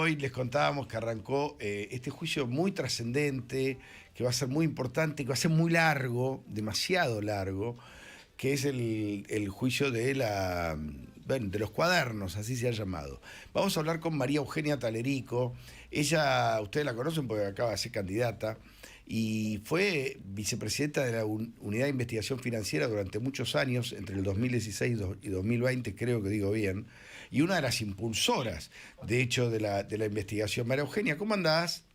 hoy les contábamos que arrancó este juicio muy trascendente, que va a ser muy importante, que va a ser muy largo, demasiado largo, que es el juicio de los cuadernos, así se ha llamado. Vamos a hablar con María Eugenia Talerico. Ella, ustedes la conocen porque acaba de ser candidata, y fue vicepresidenta de la Unidad de Investigación Financiera durante muchos años, entre el 2016 y 2020, creo que digo bien, y una de las impulsoras, de hecho, de la investigación. María Eugenia, ¿cómo andás?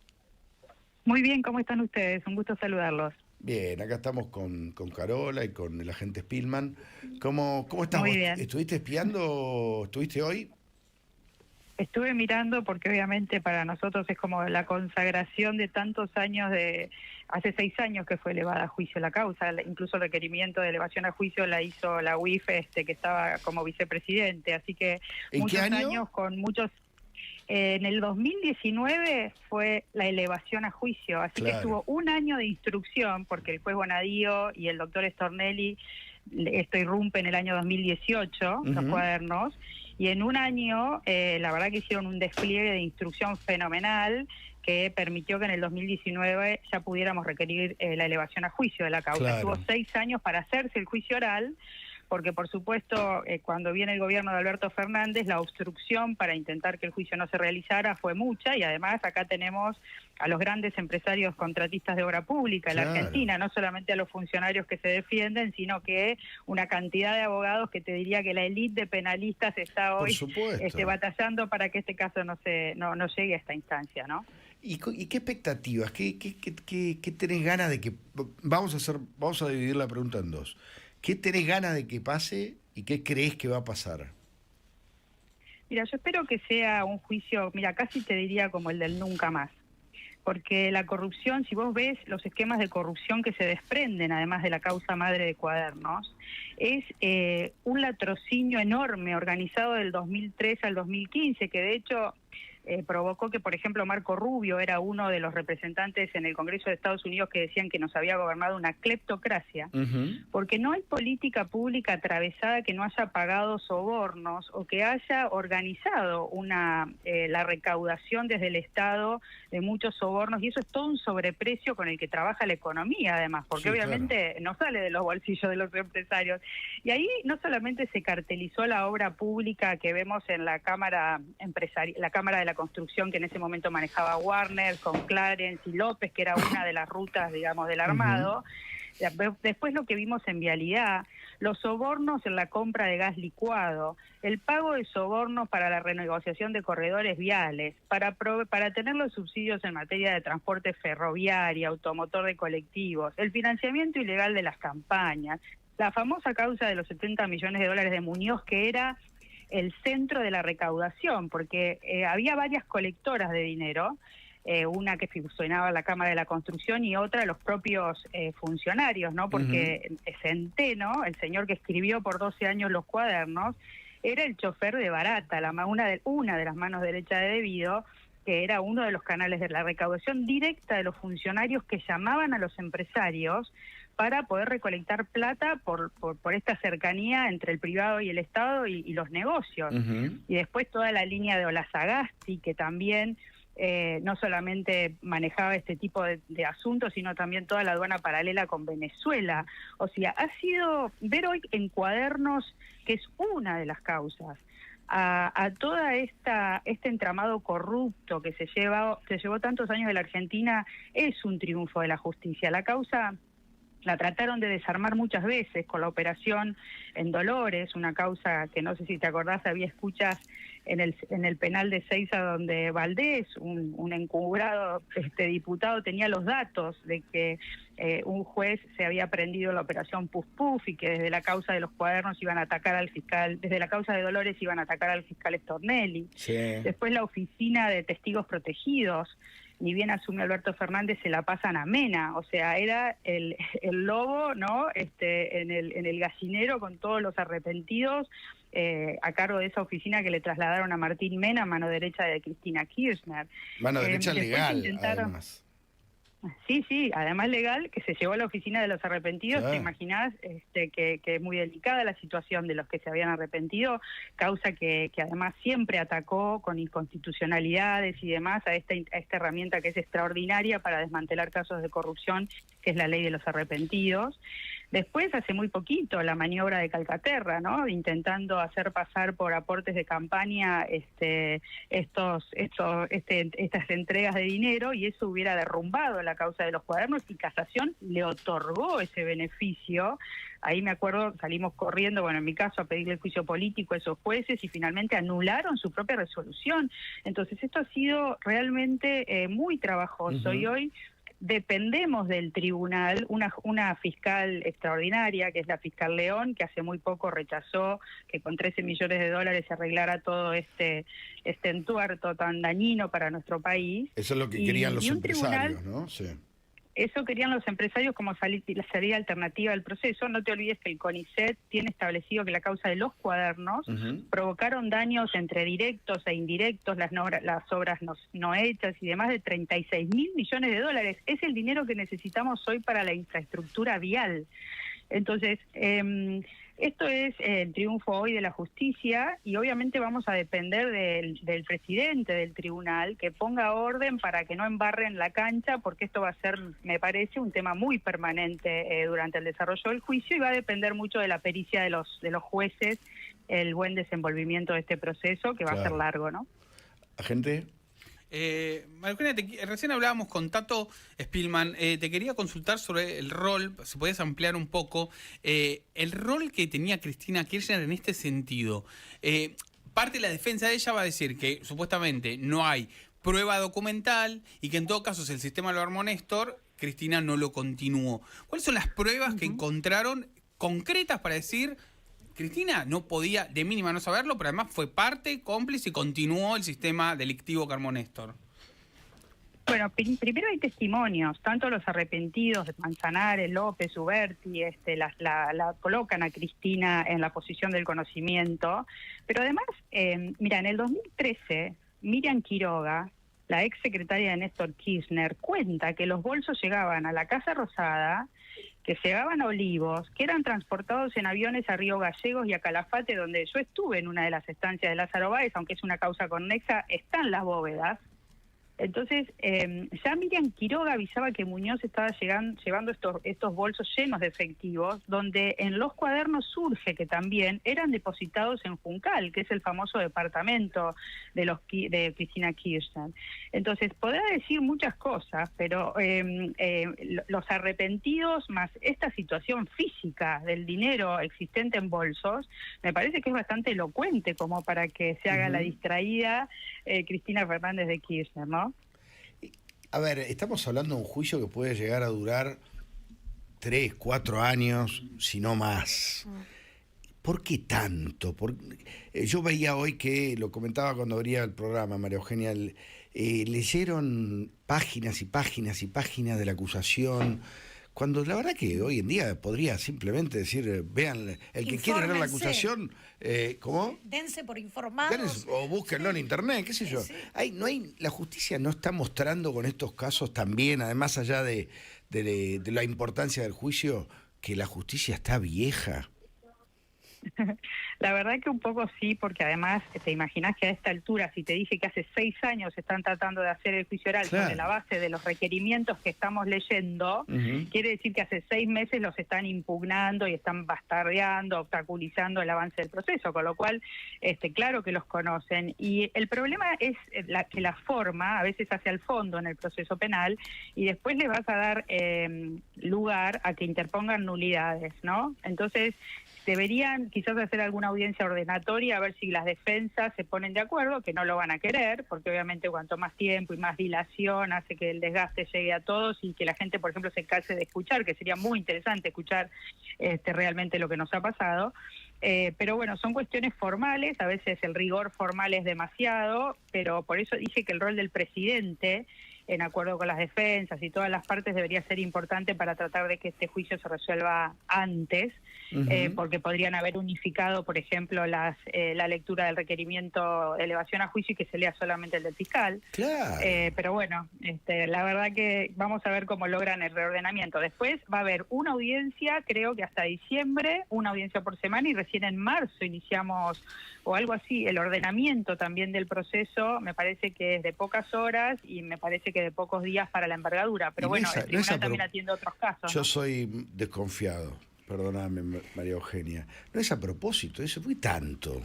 Muy bien, ¿cómo están ustedes? Un gusto saludarlos. Bien, acá estamos con Carola y con el agente Spillman. ¿Cómo estás Muy vos? bien. ¿Estuviste espiando? ¿Estuviste hoy? Estuve mirando porque obviamente para nosotros es como la consagración de tantos años hace 6 años que fue elevada a juicio la causa, incluso el requerimiento de elevación a juicio la hizo la UIF, que estaba como vicepresidente, así que ¿En qué muchos año? años con muchos. En el 2019 fue la elevación a juicio, así que Claro. estuvo un año de instrucción porque el juez Bonadío y el doctor Stornelli esto irrumpe en el año 2018, los Ujú. cuadernos, y en un año la verdad que hicieron un despliegue de instrucción fenomenal que permitió que en el 2019 ya pudiéramos requerir la elevación a juicio de la causa. Claro. Estuvo 6 años para hacerse el juicio oral, porque por supuesto cuando viene el gobierno de Alberto Fernández la obstrucción para intentar que el juicio no se realizara fue mucha, y además acá tenemos a los grandes empresarios contratistas de obra pública en la Claro. Argentina, no solamente a los funcionarios que se defienden, sino que una cantidad de abogados que te diría que la élite de penalistas está Por hoy supuesto. batallando para que este caso no llegue a esta instancia, ¿no? ¿Y qué expectativas? ¿Qué tenés ganas de que... Vamos a dividir la pregunta en dos. ¿Qué tenés ganas de que pase y qué crees que va a pasar? Mira, yo espero que sea un juicio, mira, casi te diría como el del nunca más. Porque la corrupción, si vos ves los esquemas de corrupción que se desprenden, además de la causa madre de Cuadernos, es un latrocinio enorme organizado del 2003 al 2015, que de hecho provocó que, por ejemplo, Marco Rubio era uno de los representantes en el Congreso de Estados Unidos que decían que nos había gobernado una cleptocracia, Ujú. porque no hay política pública atravesada que no haya pagado sobornos o que haya organizado la recaudación desde el Estado de muchos sobornos, y eso es todo un sobreprecio con el que trabaja la economía, además, porque Sí, claro. obviamente no sale de los bolsillos de los empresarios. Y ahí no solamente se cartelizó la obra pública que vemos en la Cámara la Cámara de la Construcción, que en ese momento manejaba Warner, con Clarence y López, que era una de las rutas, digamos, del Ujú. armado. Después lo que vimos en Vialidad, los sobornos en la compra de gas licuado, el pago de sobornos para la renegociación de corredores viales, para tener los subsidios en materia de transporte ferroviario, automotor de colectivos, el financiamiento ilegal de las campañas, la famosa causa de los 70 millones de dólares de Muñoz, que era el centro de la recaudación, porque había varias colectoras de dinero, una que funcionaba la Cámara de la Construcción y otra los propios funcionarios, ¿no? Ujú. Porque Centeno, el señor que escribió por 12 años los cuadernos, era el chofer de Barata, una de las manos derechas de Debido, que era uno de los canales de la recaudación directa de los funcionarios que llamaban a los empresarios para poder recolectar plata por esta cercanía entre el privado y el Estado y los negocios. Ujú. Y después toda la línea de Olazagasti, que también no solamente manejaba este tipo de asuntos, sino también toda la aduana paralela con Venezuela. O sea, ha sido ver hoy en Cuadernos, que es una de las causas, a toda este entramado corrupto que se llevó tantos años de la Argentina, es un triunfo de la justicia. La causa la trataron de desarmar muchas veces con la operación en Dolores, una causa que no sé si te acordás, había escuchas en el penal de Seiza donde Valdés, un encubrado diputado, tenía los datos de que un juez se había prendido la operación Puf Puf y que desde la causa de los cuadernos iban a atacar al fiscal, desde la causa de Dolores iban a atacar al fiscal Stornelli. Sí. Después la oficina de testigos protegidos, ni bien asume Alberto Fernández, se la pasan a Mena, o sea, era el lobo, ¿no? En el gallinero con todos los arrepentidos, a cargo de esa oficina que le trasladaron a Martín Mena, mano derecha de Cristina Kirchner. Mano derecha Después legal, intentaron, además. Sí, sí, además legal, que se llevó a la oficina de los arrepentidos. Te imaginás que es muy delicada la situación de los que se habían arrepentido, causa que además siempre atacó con inconstitucionalidades y demás a esta herramienta que es extraordinaria para desmantelar casos de corrupción, que es la ley de los arrepentidos. Después, hace muy poquito, la maniobra de Calcaterra, ¿no? Intentando hacer pasar por aportes de campaña estas entregas de dinero, y eso hubiera derrumbado la causa de los cuadernos, y Casación le otorgó ese beneficio. Ahí me acuerdo, salimos corriendo, bueno, en mi caso, a pedirle el juicio político a esos jueces, y finalmente anularon su propia resolución. Entonces, esto ha sido realmente muy trabajoso, y hoy dependemos del tribunal, una fiscal extraordinaria, que es la fiscal León, que hace muy poco rechazó que con 13 millones de dólares se arreglara todo este entuerto tan dañino para nuestro país. Eso es lo que querían los empresarios, ¿no? Sí. Eso querían los empresarios como salida alternativa del proceso. No te olvides que el CONICET tiene establecido que la causa de los cuadernos provocaron daños entre directos e indirectos, las obras no hechas y demás, de 36.000 millones de dólares. Es el dinero que necesitamos hoy para la infraestructura vial. Entonces, esto es el triunfo hoy de la justicia, y obviamente vamos a depender del presidente del tribunal, que ponga orden para que no embarren la cancha, porque esto va a ser, me parece, un tema muy permanente durante el desarrollo del juicio, y va a depender mucho de la pericia de los jueces, el buen desenvolvimiento de este proceso, que va a ser largo, ¿no? ¿Agente? María Eugenia, recién hablábamos con Tato Spillman, te quería consultar sobre el rol, si podías ampliar un poco, el rol que tenía Cristina Kirchner en este sentido. Parte de la defensa de ella va a decir que supuestamente no hay prueba documental y que en todo caso, si el sistema lo armó Néstor, Cristina no lo continuó. ¿Cuáles son las pruebas que encontraron concretas para decir: Cristina no podía de mínima no saberlo, pero además fue parte, cómplice y continuó el sistema delictivo que armó Néstor? Bueno, primero hay testimonios, tanto los arrepentidos de Manzanares, López, Uberti, la colocan a Cristina en la posición del conocimiento, pero además, mira, en el 2013, Miriam Quiroga, la ex secretaria de Néstor Kirchner, cuenta que los bolsos llegaban a la Casa Rosada, que llegaban a Olivos, que eran transportados en aviones a Río Gallegos y a Calafate, donde yo estuve en una de las estancias de Lázaro Báez, aunque es una causa connexa, están las bóvedas. Entonces, ya Miriam Quiroga avisaba que Muñoz estaba llevando estos bolsos llenos de efectivos, donde en los cuadernos surge que también eran depositados en Juncal, que es el famoso departamento de Cristina Kirchner. Entonces, podrá decir muchas cosas, pero los arrepentidos más esta situación física del dinero existente en bolsos, me parece que es bastante elocuente como para que se haga la distraída Cristina Fernández de Kirchner, ¿no? A ver, estamos hablando de un juicio que puede llegar a durar 3, 4 años, si no más. ¿Por qué tanto? Yo veía hoy que, lo comentaba cuando abría el programa, María Eugenia, leyeron páginas y páginas y páginas de la acusación, cuando la verdad que hoy en día podría simplemente decir, vean, el que quiere leer la acusación, ¿cómo? Dense por informados. O búsquenlo en internet, qué sé yo. Sí. La justicia no está mostrando con estos casos también, además allá de la importancia del juicio, que la justicia está vieja. La verdad que un poco sí, porque además te imaginas que a esta altura, si te dije que hace 6 años están tratando de hacer el juicio oral sobre la base de los requerimientos que estamos leyendo, quiere decir que hace 6 meses los están impugnando y están bastardeando, obstaculizando el avance del proceso, con lo cual, claro que los conocen. Y el problema es que la forma a veces hacia el fondo en el proceso penal, y después le vas a dar lugar a que interpongan nulidades, ¿no? Entonces, deberían quizás hacer alguna audiencia ordenatoria a ver si las defensas se ponen de acuerdo, que no lo van a querer, porque obviamente cuanto más tiempo y más dilación hace que el desgaste llegue a todos y que la gente, por ejemplo, se canse de escuchar, que sería muy interesante escuchar realmente lo que nos ha pasado. Pero bueno, son cuestiones formales, a veces el rigor formal es demasiado, pero por eso dije que el rol del presidente en acuerdo con las defensas y todas las partes, debería ser importante para tratar de que este juicio se resuelva antes, porque podrían haber unificado, por ejemplo, la lectura del requerimiento de elevación a juicio y que se lea solamente el del fiscal. Claro. Pero bueno, la verdad que vamos a ver cómo logran el reordenamiento. Después va a haber una audiencia, creo que hasta diciembre, una audiencia por semana, y recién en marzo iniciamos, o algo así, el ordenamiento también del proceso. Me parece que es de pocas horas y me parece que de pocos días para la envergadura. Pero bueno, el tribunal también atiende otros casos. Yo ¿no? soy desconfiado, perdóname, María Eugenia. No es a propósito, eso fue tanto.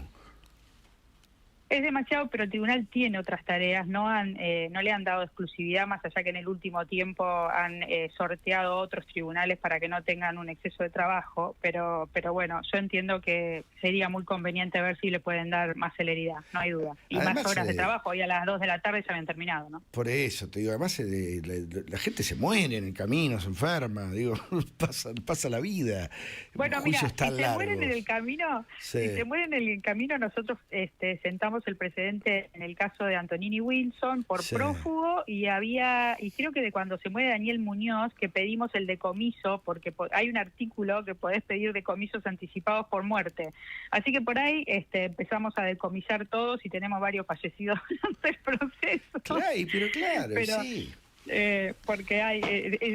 Es demasiado, pero el tribunal tiene otras tareas, no le han dado exclusividad, más allá que en el último tiempo han sorteado otros tribunales para que no tengan un exceso de trabajo, pero bueno, yo entiendo que sería muy conveniente ver si le pueden dar más celeridad, no hay duda. Y además, más horas de trabajo, hoy a las 2 de la tarde ya habían terminado, ¿no? Por eso, te digo, además la gente se muere en el camino, se enferma, digo, pasa la vida. Bueno, mira, si se mueren en el camino, nosotros sentamos el precedente en el caso de Antonini Wilson por prófugo y creo que de cuando se muere Daniel Muñoz, que pedimos el decomiso, porque hay un artículo que podés pedir decomisos anticipados por muerte. Así que por ahí empezamos a decomisar todos y tenemos varios fallecidos durante el proceso. Claro, sí. Porque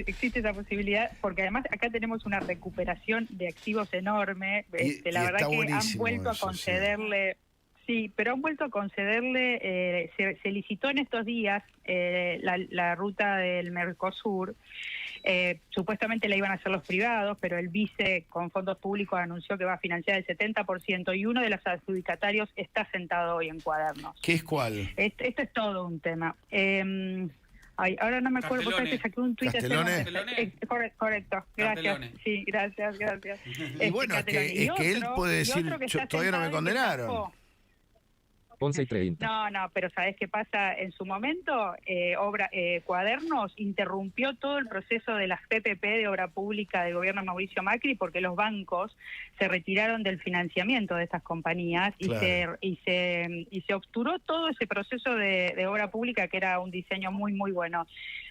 existe esa posibilidad, porque además acá tenemos una recuperación de activos enorme. La verdad que han vuelto a concederle... Sí, pero han vuelto a concederle, se licitó en estos días la ruta del Mercosur, supuestamente la iban a hacer los privados, pero el vice con fondos públicos anunció que va a financiar el 70% y uno de los adjudicatarios está sentado hoy en Cuadernos. ¿Qué es cuál? Esto es todo un tema. Ahora no me acuerdo, porque que saqué un tuit. Correcto, gracias. Castellone. Sí, gracias. Y bueno, es que él puede decir, todavía no me condenaron. 11:30. No, pero ¿sabés qué pasa? En su momento, Cuadernos interrumpió todo el proceso de las PPP de obra pública del gobierno de Mauricio Macri porque los bancos se retiraron del financiamiento de estas compañías y se obturó todo ese proceso de obra pública, que era un diseño muy, muy bueno.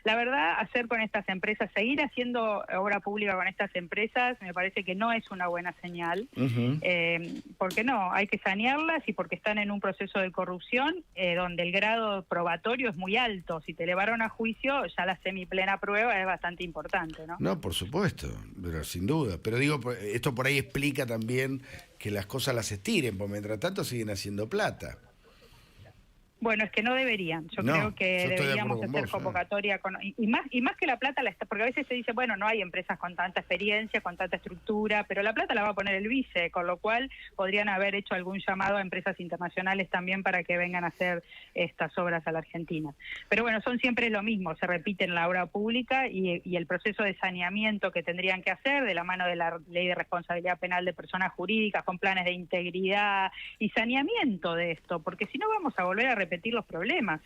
La verdad, hacer con estas empresas, seguir haciendo obra pública con estas empresas, me parece que no es una buena señal, porque no, hay que sanearlas y porque están en un proceso de corrupción donde el grado probatorio es muy alto. Si te elevaron a juicio, ya la semiplena prueba es bastante importante, ¿no? No, por supuesto, pero sin duda. Pero digo, esto por ahí explica también que las cosas las estiren, porque mientras tanto siguen haciendo plata. Bueno, es que no deberían. Yo creo que deberíamos hacer convocatoria y más que la plata, porque a veces se dice, bueno, no hay empresas con tanta experiencia, con tanta estructura, pero la plata la va a poner el vice, con lo cual podrían haber hecho algún llamado a empresas internacionales también para que vengan a hacer estas obras a la Argentina. Pero bueno, son siempre lo mismo, se repite en la obra pública y el proceso de saneamiento que tendrían que hacer de la mano de la Ley de Responsabilidad Penal de Personas Jurídicas, con planes de integridad y saneamiento de esto, porque si no vamos a volver a repetir los problemas,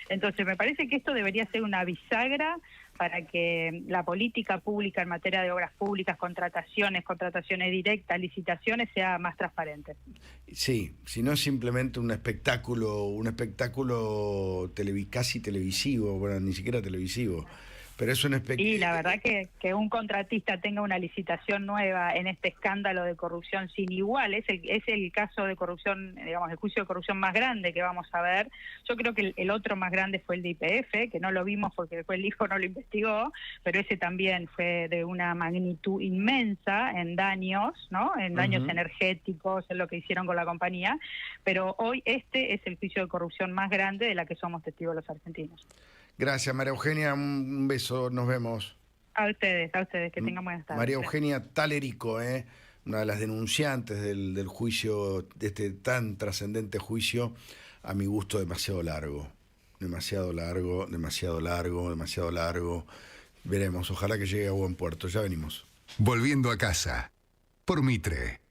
Entonces me parece que esto debería ser una bisagra para que la política pública en materia de obras públicas, contrataciones directas, licitaciones, sea más transparente. Sí, si no es simplemente un espectáculo casi televisivo, bueno, ni siquiera televisivo. Pero es un Y la verdad que un contratista tenga una licitación nueva en este escándalo de corrupción sin igual, es el caso de corrupción, digamos, el juicio de corrupción más grande que vamos a ver. Yo creo que el otro más grande fue el de YPF, que no lo vimos porque después el hijo no lo investigó, pero ese también fue de una magnitud inmensa en daños, ¿no? En daños energéticos, en lo que hicieron con la compañía, pero hoy este es el juicio de corrupción más grande de la que somos testigos los argentinos. Gracias, María Eugenia, un beso, nos vemos. A ustedes, que tengan buenas tardes. María Eugenia Talerico, una de las denunciantes del juicio, de este tan trascendente juicio, a mi gusto demasiado largo. Veremos, ojalá que llegue a buen puerto, ya venimos. Volviendo a casa, por Mitre.